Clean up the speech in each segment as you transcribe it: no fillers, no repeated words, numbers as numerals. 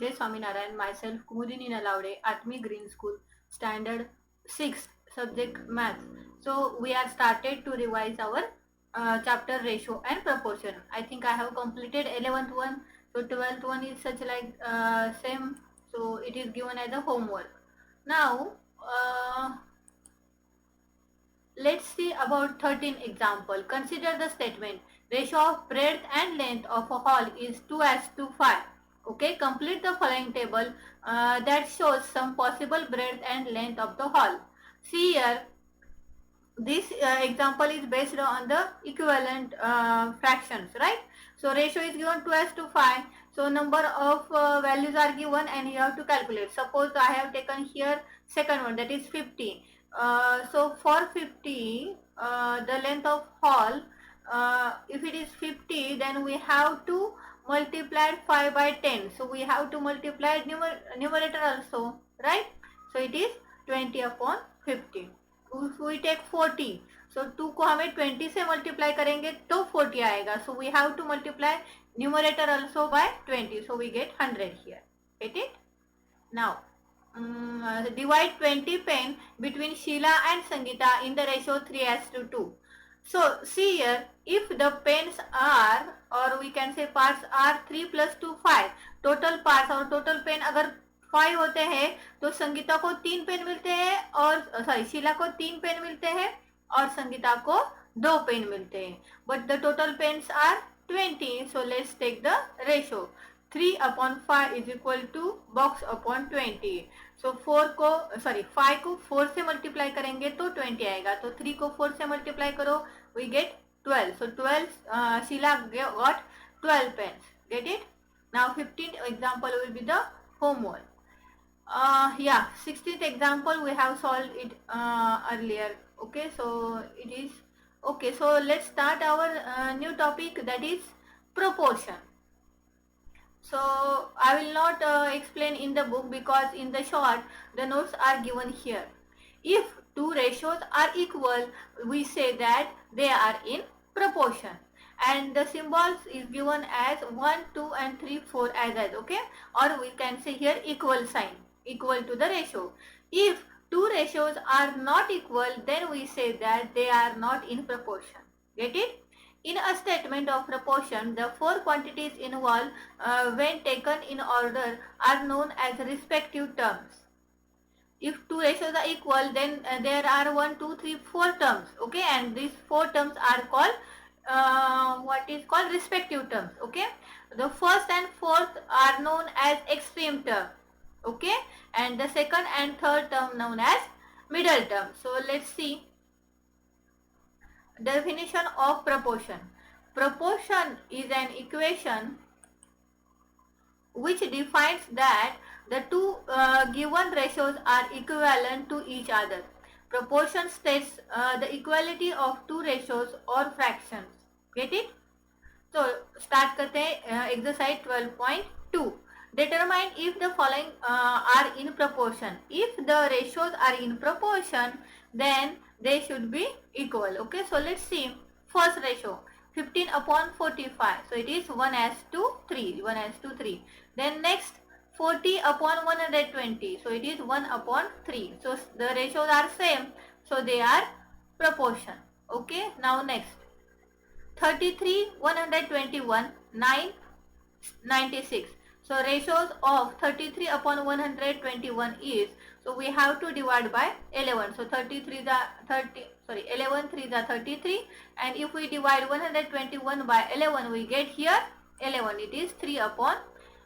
Jay Swaminarayan, myself, Kumudini Nalaude, Atmi Green School, Standard 6, subject Maths. So we are started to revise our chapter ratio and proportion. I think I have completed 11th one, so 12th one is such like same, so it is given as a homework. Now, let's see about 13 example. Consider the statement. Ratio of breadth and length of a hall is 2 as to 5. Okay, complete the following table that shows some possible breadth and length of the hall. See here, this example is based on the equivalent fractions, right? So ratio is given 2 as to 5. So number of values are given and you have to calculate. Suppose I have taken here second one, that is 50. So for 50, the length of hall, if it is 50, then we have to multiply 5 by 10. So we have to multiply numerator also, right? So it is 20 upon 50. If we take 40, so 2 को हमें 20 से multiply करेंगे तो 40 आएगा. So we have to multiply numerator also by 20. So we get 100 here. Get it? Now, divide 20 pen between Sheila and Sangeeta in the ratio 3 as to 2. So see here, if the pens are, or we can say parts are 3 plus 2 5, total parts और total pen अगर 5 होते हैं तो संगीता को 3 pen मिलते हैं और sorry Sheila को 3 पेन मिलते हैं और संगीता को 2 पेन मिलते हैं. But the total pens are 20. So let's take the ratio. 3 upon 5 is equal to box upon 20. So 4 को सॉरी 5 को 4 से मल्टीप्लाई करेंगे तो 20 आएगा. तो 3 को 4 से मल्टीप्लाई करो, we get 12. So 12 Sheela got 12 pens. Get it? Now 15th example will be the homework. Yeah, 16th example we have solved it earlier. Okay, so it is okay. So let's start our new topic, that is proportion. So I will not explain in the book because in the short the notes are given here. If two ratios are equal, we say that they are in proportion, and the symbols is given as 1 2 and 3 4 as okay, or we can say here equal sign, equal to the ratio. If two ratios are not equal, then we say that they are not in proportion. Get it? In a statement of proportion, the four quantities involved when taken in order are known as respective terms. If two ratios are equal, then there are 1 2 3 4 terms, okay, and these 4 terms are called what is called respective terms. Okay, the first and fourth are known as extreme term, okay, and the second and third term known as middle term. So let's see definition of proportion. Proportion is an equation which defines that the two given ratios are equivalent to each other. Proportion states the equality of two ratios or fractions. Get it? So start करते हैं exercise 12.2. Determine if the following are in proportion. If the ratios are in proportion, then they should be equal. Okay, so let's see. First ratio, 15 upon 45. So it is 1 as to 3. 1 as to 3. Then next, 40 upon 120. So it is 1 upon 3. So the ratios are same. So they are proportion. Okay, now next. 33, 121, 9, 96. So ratios of 33 upon 121 is, so we have to divide by 11. So 33 the 30, sorry 11 3 the 33, and if we divide 121 by 11, we get here 11. It is 3 upon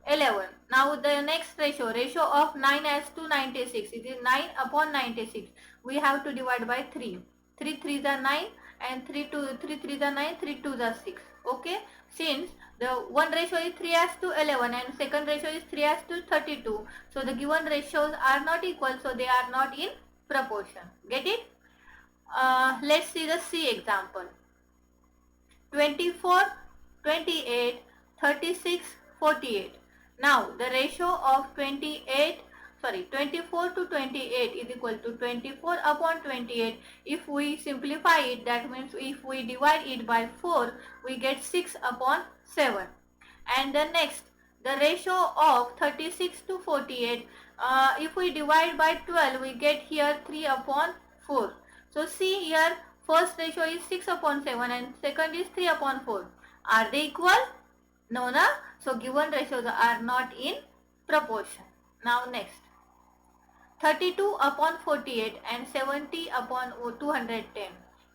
11. Now the next ratio, ratio of 9 as to 96. It is 9 upon 96. We have to divide by 3. 3 3 the 9 and 3 3 the 9, 3 2 the 6. Okay, since the one ratio is 3 as to 11 and second ratio is 3 as to 32, so the given ratios are not equal, so they are not in proportion. Get it? Let's see the C example. 24, 28, 36, 48. Now the ratio of 24 to 28 is equal to 24 upon 28. If we simplify it, that means if we divide it by 4, we get 6 upon 7. And the next, the ratio of 36 to 48, if we divide by 12, we get here 3 upon 4. So see here, first ratio is 6 upon 7 and second is 3 upon 4. Are they equal? No, na? So given ratios are not in proportion. Now next, 32 upon 48 and 70 upon 210.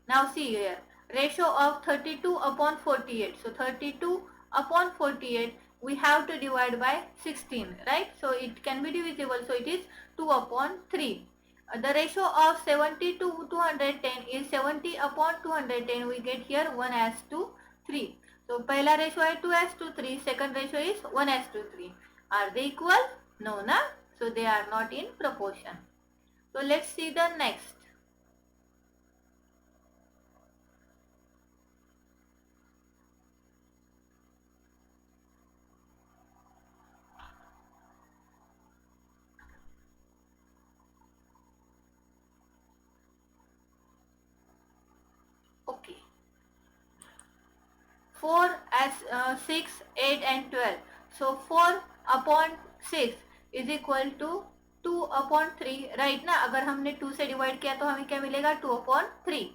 Now see here, ratio of 32 upon 48. So 32 upon 48, we have to divide by 16, right? So it can be divisible. So it is 2 upon 3. The ratio of 70 to 210 is 70 upon 210. We get here 1 as to 3. So pehla ratio is 2 as to 3. Second ratio is 1 as to 3. Are they equal? No, na? So they are not in proportion. So let's see the next. Okay. 4 as 6, 8 and 12. So 4 upon 6 is equal to 2 upon 3, right ना? अगर हमने 2 से divide किया तो हमें क्या मिलेगा? 2 upon 3.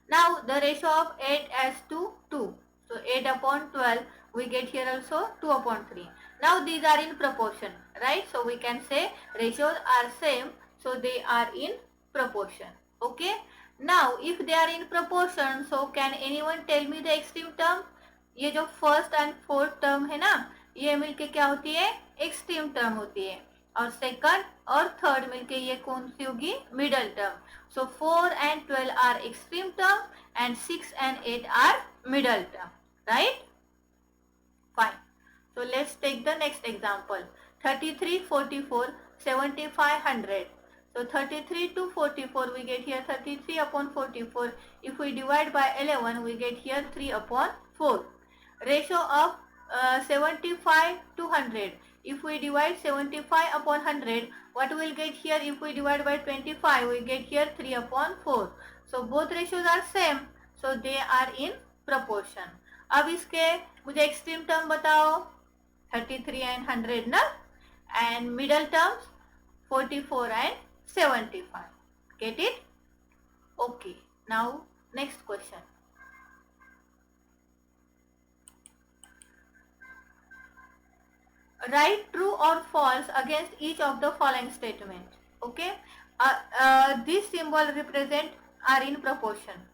Now the ratio of 8 as to 2. So 8 upon 12, we get here also 2 upon 3. Now these are in proportion, right? So we can say ratios are same, so they are in proportion. Okay. Now if they are in proportion, so can anyone tell me the extreme term? ये जो first and fourth term है ना, ये मिलके क्या होती है? Extreme term होती है. और सेकंड और थर्ड मिलके ये कौन सी होगी? Middle term. So 4 and 12 are extreme term and 6 and 8 are middle term, right? Fine. So let's take the next example. 33, 44, 75, 100. So 33 to 44, we get here 33 upon 44. If we divide by 11, we get here 3 upon 4. Ratio of 75 to 100. If we divide 75 upon 100, what will get here? If we divide by 25, we get here 3 upon 4. So both ratios are same, so they are in proportion. अब इसके मुझे extreme term बताओ. 33 and 100 ना, and middle terms 44 and 75. Get it? Okay. Now next question. Write true or false against each of the following statement. Okay. This symbol represent are in proportion.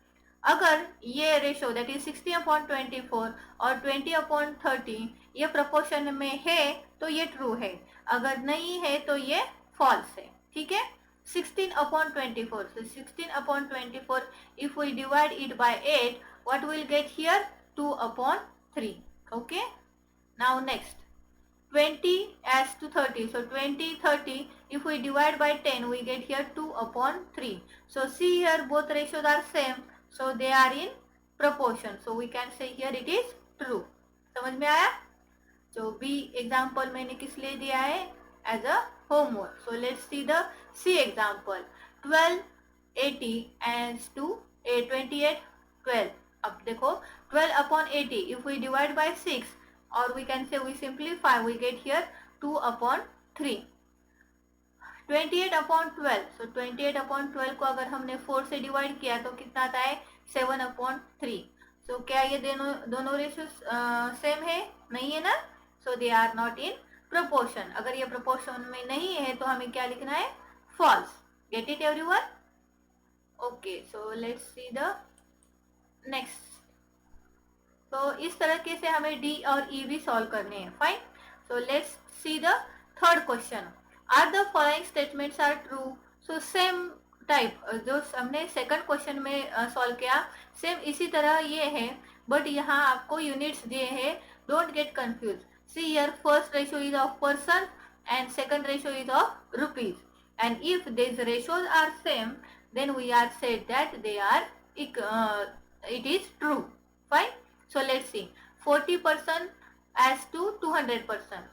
अगर ये ratio that is 60 upon 24 और 20 upon 30 ये proportion में है तो ये true है, अगर नहीं है तो ये फॉल्स है. ठीक है. 16 upon 24. So 16 upon 24, if we divide it by 8, what will get here? 2 upon 3. Okay. Now next. 20 as to 30. So 20, 30, if we divide by 10, we get here 2 upon 3. So see here both ratios are same, so they are in proportion. So we can say here it is true. समझ में आया? So B example मैंने किस लिए दिया है? As a homework. So let's see the C example. 12, 80 as to 28, 12. अब देखो 12 upon 80. If we divide by 6, or we can say we simplify, we get here 2 upon 3. 28 upon 12. So 28 upon 12 को अगर हमने 4 से डिवाइड किया तो कितना आता है? 7 upon 3. So क्या ये दोनों रेशियो सेम है? नहीं है ना. So they are not in proportion. अगर ये proportion में नहीं है तो हमें क्या लिखना है? False. Get it everyone? Okay. So let's see the next. तो इस तरीके से हमें डी और ई भी सॉल्व करने हैं. Fine. So let's see the third question. Are the following statements are true? So same type जो हमने सेकंड क्वेश्चन में सॉल्व किया, सेम इसी तरह ये है, बट यहाँ आपको यूनिट्स दिए हैं. Don't get confuse. See here first ratio is of person and second ratio is of rupees, and if this ratios are same then we are said that they are it is true. Fine. So let's see. 40% as to 200%.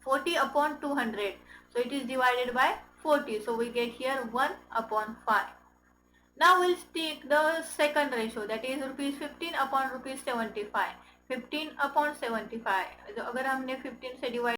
40 upon 200. So it is divided by 40. So we get here 1 upon 5. Now we'll take the second ratio, that is rupees 15 upon rupees 75. 15 upon 75, अगर हमने 15 से divide